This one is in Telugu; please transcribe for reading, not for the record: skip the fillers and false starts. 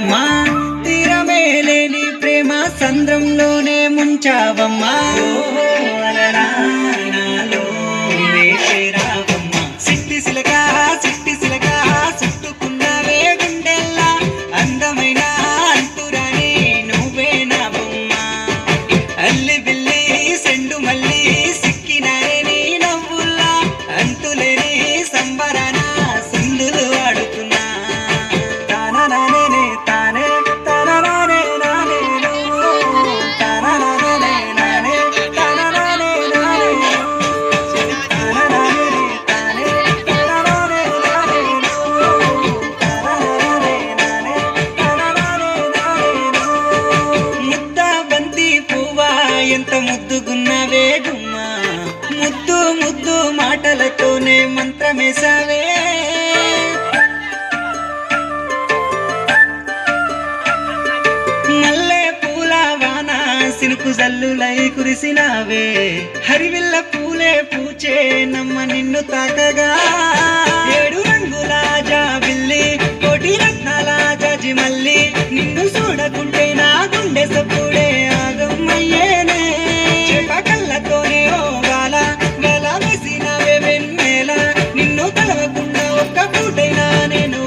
మా తీరమే లేని ప్రేమ సంద్రంలోనే ముంచావమ్మా అలలా నాలో వేసేరావమ్మా సిట్టి సిలక చుట్టుకున్నవే గుండెల్లా అందమైన అంతురాని నువ్వే నా బొమ్మ అల్లి బిల్లి సెండు మల్లి సిక్కినారే నీ నవ్వుల్లా అంతులేని సంబరాన సింధులు ఆడుతున్నా తాననే తానే తననే నానే తాననే నానే తననే నానే తాననే తానే ముద్ద బంతి పువ్వా ఎంత ముద్దుగున్నవే గుమ్మా ముద్దు ముద్దు మాటలతోనే మంత్రమేసావే మల్లె పూల వాన సినుకు జల్లులై కురిసినావే హరివిల్ల పూలే పూచే నమ్మ నిన్ను తాకగా ఏడు రంగుల జాబిల్లి కోటి రత్నాల జాజి మల్లి నిన్ను చూడకుంటే నా గుండె సప్పుడే ఆగమ్మయ్యేనే చేప కళ్ళతోనే ఓ గాల వేసినవే వెన్నెల నిన్ను కలవకుండా ఒక్క పూటైనా నేను